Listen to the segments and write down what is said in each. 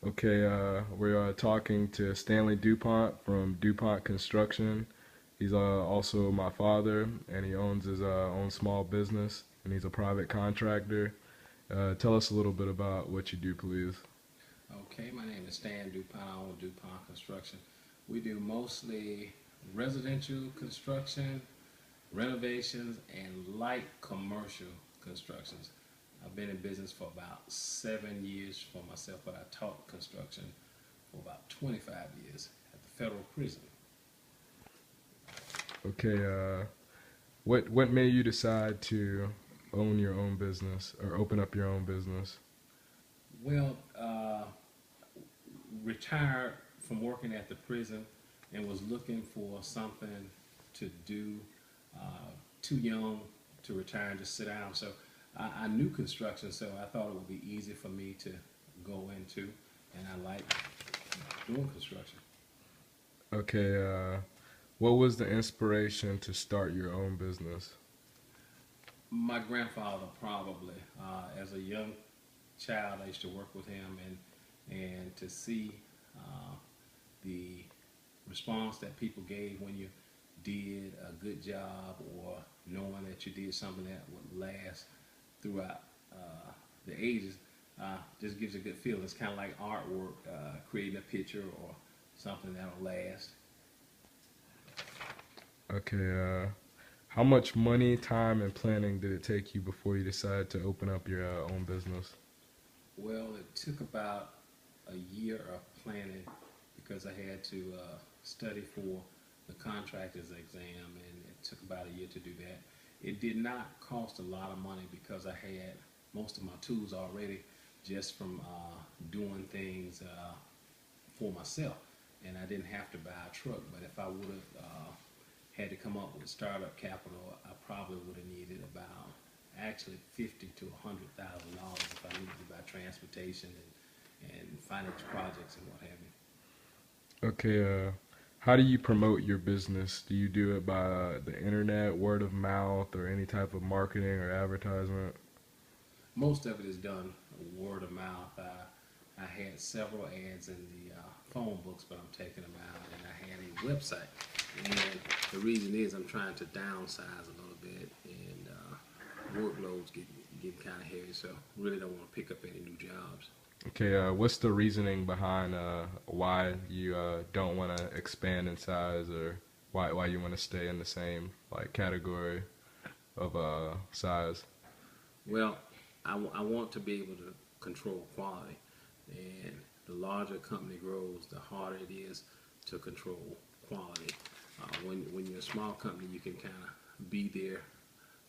Okay, we're talking to Stanley DuPont from DuPont Construction. He's also my father, and he owns his own small business, and he's a private contractor. Tell us a little bit about what you do, please. Okay, my name is Stan DuPont. I own DuPont Construction. We do mostly residential construction, renovations, and light commercial constructions. I've been in business for about 7 years for myself, but I taught construction for about 25 years at the federal prison. Okay, what made you decide to own your own business or open up your own business? Well, retired from working at the prison and was looking for something to do. Too young to retire and just sit down. So I knew construction, so I thought it would be easy for me to go into, and I like doing construction. Okay, what was the inspiration to start your own business? My grandfather probably, as a young child, I used to work with him, and to see the response that people gave when you did a good job or knowing that you did something that would last throughout the ages just gives a good feeling. It's kind of like artwork, creating a picture or something that'll last. Okay, how much money, time, and planning did it take you before you decided to open up your own business? Well, it took about a year of planning because I had to study for the contractor's exam, and it took about a year to do that. It did not cost a lot of money because I had most of my tools already just from doing things for myself, and I didn't have to buy a truck. But if I would have had to come up with startup capital, I probably would have needed about actually $50,000 to $100,000 if I needed to buy transportation and finance projects and what have you. Okay, how do you promote your business? Do you do it by the internet, word of mouth, or any type of marketing or advertisement? Most of it is done word of mouth. I had several ads in the phone books, but I'm taking them out, and I had a website. And the reason is I'm trying to downsize a little bit, and workloads get kind of heavy, so really don't want to pick up any new jobs. Okay, what's the reasoning behind why you don't want to expand in size, or why you want to stay in the same like category of size? Well, I want to be able to control quality, and the larger a company grows, the harder it is to control quality. When you're a small company, you can kind of be there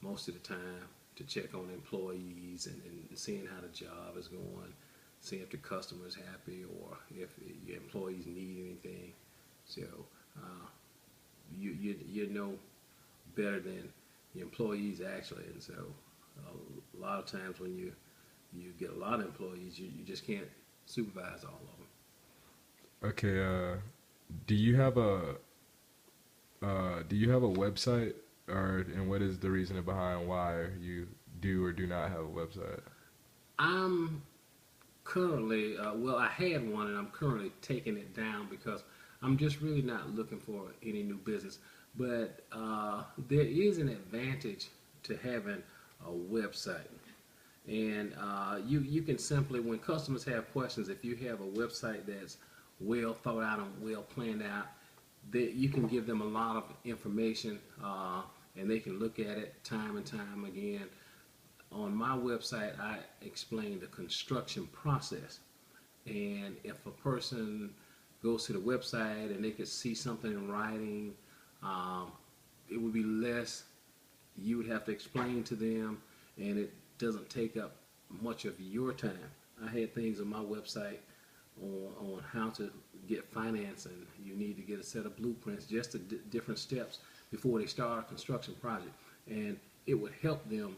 most of the time to check on employees and seeing how the job is going, seeing if the customer is happy or if your employees need anything. So uh, you know better than your employees actually, and so a lot of times when you get a lot of employees, you just can't supervise all of them. Okay, do you have a website, or and what is the reasoning behind why you do or do not have a website? I'm currently, well, I had one and I'm currently taking it down because I'm just really not looking for any new business. But there is an advantage to having a website. And you can simply, when customers have questions, if you have a website that's well thought out and well planned out, that you can give them a lot of information and they can look at it time and time again. On my website, I explain the construction process. And if a person goes to the website and they could see something in writing, um, it would be less you would have to explain to them, and it doesn't take up much of your time. I had things on my website on how to get financing. You need to get a set of blueprints, just the different steps before they start a construction project, and it would help them,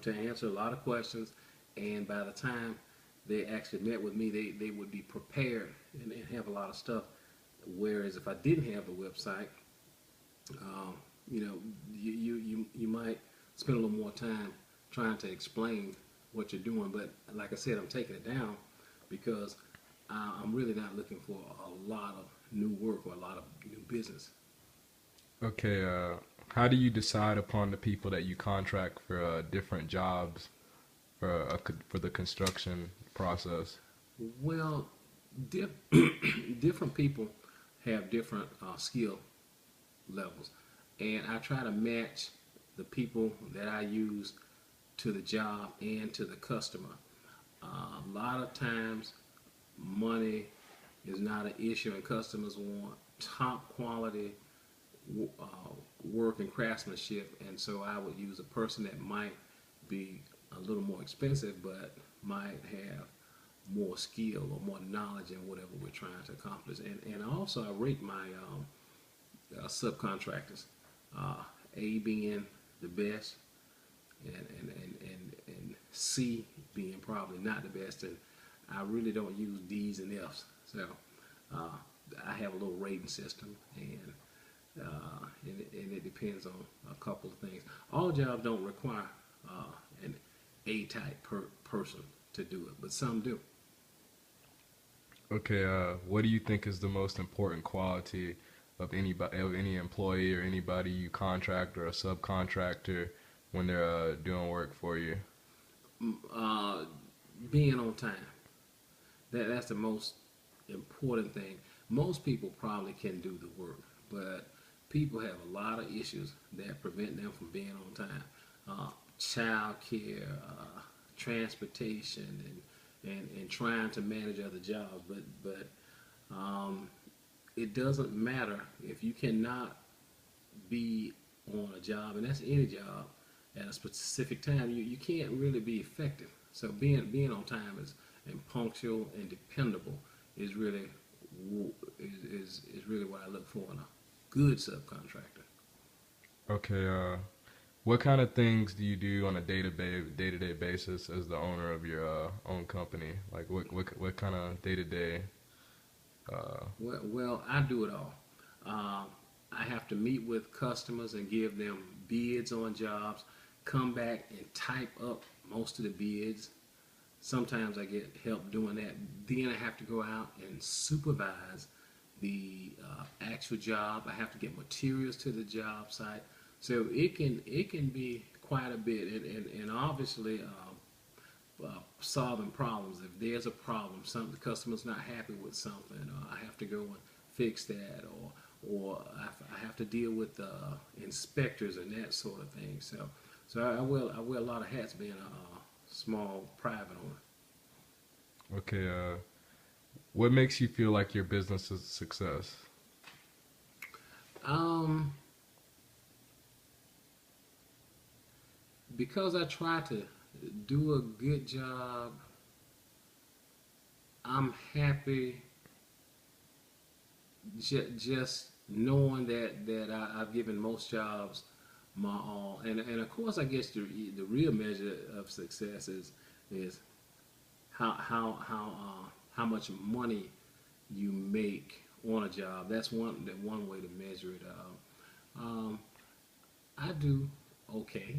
to answer a lot of questions. And by the time they actually met with me, they would be prepared and have a lot of stuff. Whereas if I didn't have the website, um, you might spend a little more time trying to explain what you're doing. But like I said, I'm taking it down because I'm really not looking for a lot of new work or a lot of new business. Okay, how do you decide upon the people that you contract for different jobs for the construction process? Well, diff- different people have different skill levels, and I try to match the people that I use to the job and to the customer. A lot of times, money is not an issue, and customers want top quality uh, work and craftsmanship, and so I would use a person that might be a little more expensive, but might have more skill or more knowledge in whatever we're trying to accomplish. And also, I rate my subcontractors, uh, A being the best, and C being probably not the best. And I really don't use D's and F's. So uh, I have a little rating system, and it depends on a couple of things. All jobs don't require an A-type person to do it, but some do. Okay, what do you think is the most important quality of any employee or anybody you contract or a subcontractor when they're doing work for you? Uh, Being on time. That's the most important thing. Most people probably can do the work, but people have a lot of issues that prevent them from being on time. Child care, transportation, and trying to manage other jobs. But um, it doesn't matter if you cannot be on a job, and that's any job, at a specific time. You can't really be effective. So being on time is and punctual and dependable is really is really what I look for in a good subcontractor. Okay, what kind of things do you do on a day-to-day basis as the owner of your own company? Like what kind of day-to-day? Well, I do it all. Um, I have to meet with customers and give them bids on jobs, come back and type up most of the bids. Sometimes I get help doing that. Then I have to go out and supervise the actual job. I have to get materials to the job site. So it can be quite a bit, and obviously solving problems. If there's a problem, the customer's not happy with something, I have to go and fix that, or I have to deal with inspectors and that sort of thing. So I wear a lot of hats being a small private owner. Okay, what makes you feel like your business is a success? Um, because I try to do a good job, I'm happy just knowing I've given most jobs my all. And of course, I guess the real measure of success is how much money you make on a job. That's one way to measure it. Um, I do okay.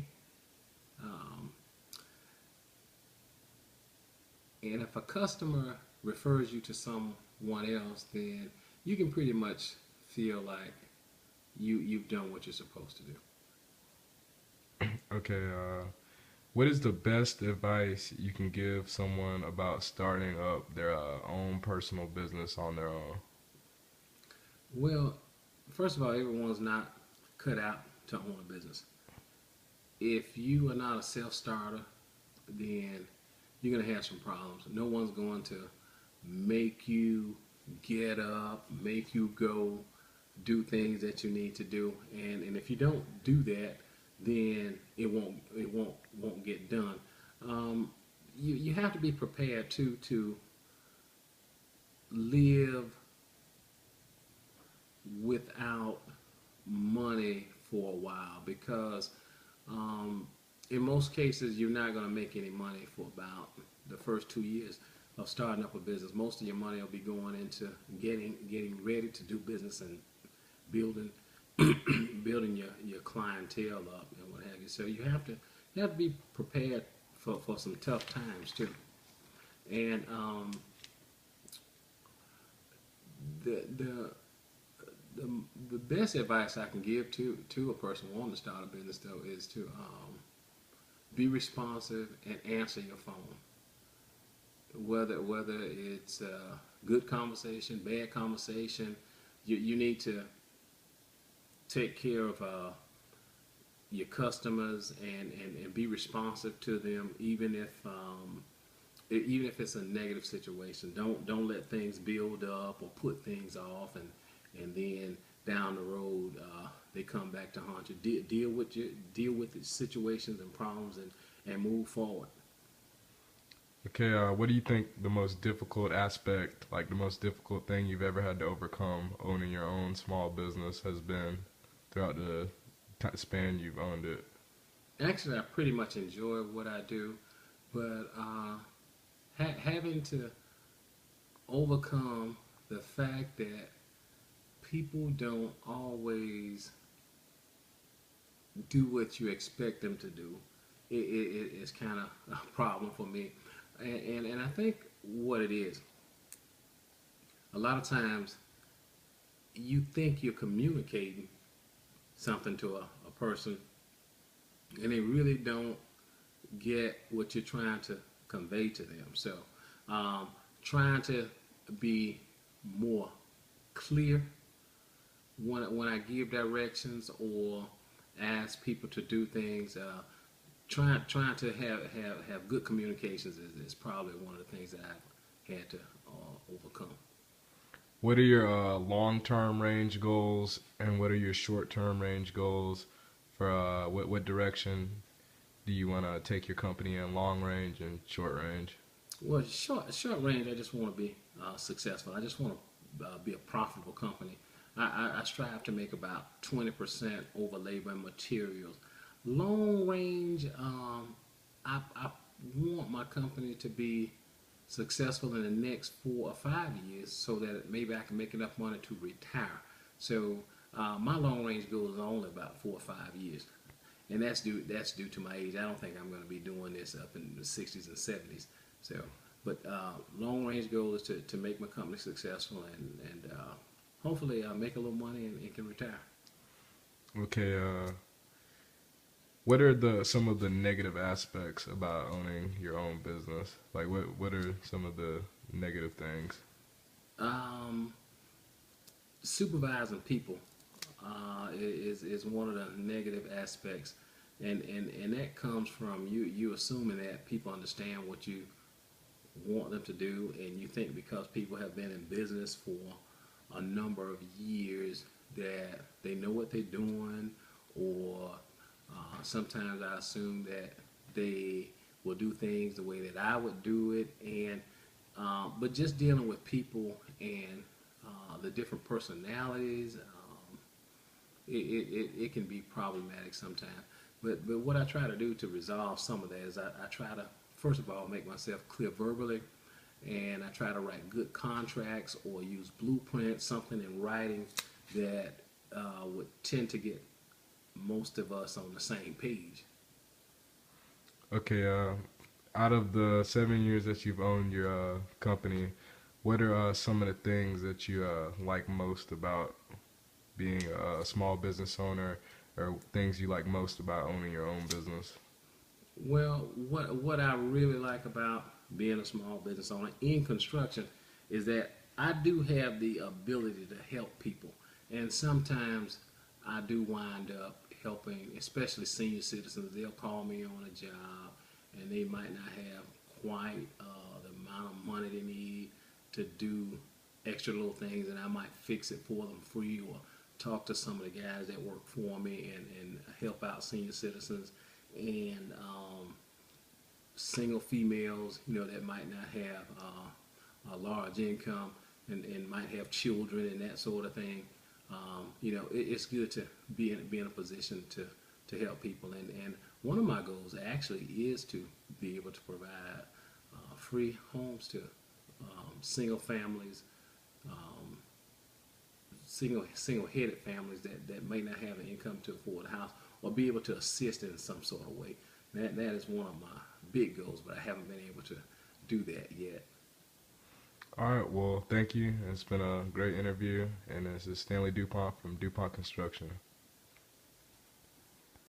Um, and if a customer refers you to someone else, then you can pretty much feel like you've done what you're supposed to do. Okay, what is the best advice you can give someone about starting up their own personal business on their own? Well, first of all, everyone's not cut out to own a business. If you are not a self-starter, then you're going to have some problems. No one's going to make you get up, make you go do things that you need to do, and if you don't do that, then it won't get done. Um, you have to be prepared to live without money for a while, because um, in most cases you're not going to make any money for about the first 2 years of starting up a business. Most of your money will be going into getting ready to do business and building building your clientele up and what have you. So you have to be prepared for some tough times too. And the the best advice I can give to a person wanting to start a business though is to be responsive and answer your phone. Whether it's good conversation, bad conversation, you need to take care of your customers and be responsive to them, even if it's a negative situation. Don't let things build up or put things off, and then down the road they come back to haunt you. Deal with the situations and problems and move forward. Okay, what do you think the most difficult aspect, like the most difficult thing you've ever had to overcome owning your own small business has been throughout the span you've owned it? Actually, I pretty much enjoy what I do, but having to overcome the fact that people don't always do what you expect them to do, it's kind of a problem for me. And I think what it is, a lot of times you think you're communicating something to a person, and they really don't get what you're trying to convey to them. So, trying to be more clear when I give directions or ask people to do things. Trying to have good communications is probably one of the things that I've had to overcome. What are your long-term range goals, and what are your short-term range goals for what direction do you want to take your company in, long range and short range? Well, short range, I just want to be successful. I just want to be a profitable company. I strive to make about 20% over labor and materials. Long range, I want my company to be successful in the next 4 or 5 years, so that maybe I can make enough money to retire. So my long range goal is only about 4 or 5 years, and that's due to my age. I don't think I'm going to be doing this up in the 60s and 70s. So, but long range goal is to make my company successful and hopefully make a little money and can retire. Okay, what are some of the negative aspects about owning your own business? Like, what are some of the negative things? Um, Supervising people is one of the negative aspects, and that comes from you assuming that people understand what you want them to do, and you think because people have been in business for a number of years that they know what they're doing, or sometimes I assume that they will do things the way that I would do it, and but just dealing with people and the different personalities, it can be problematic sometimes. But what I try to do to resolve some of that is I try to first of all make myself clear verbally, and I try to write good contracts or use blueprints, something in writing that would tend to get most of us on the same page. Okay, out of the 7 years that you've owned your company, what are some of the things that you like most about being a small business owner, or things you like most about owning your own business? Well, what I really like about being a small business owner in construction is that I do have the ability to help people, and sometimes I do wind up helping, especially senior citizens. They'll call me on a job, and they might not have quite the amount of money they need to do extra little things, and I might fix it for them free, or talk to some of the guys that work for me and help out senior citizens and single females, that might not have a large income and might have children and that sort of thing. It's good to be in a position to help people. And one of my goals actually is to be able to provide free homes to single families, single-headed families that may not have an income to afford a house, or be able to assist in some sort of way. That is one of my big goals, but I haven't been able to do that yet. All right, well, thank you. It's been a great interview, and this is Stanley DuPont from DuPont Construction.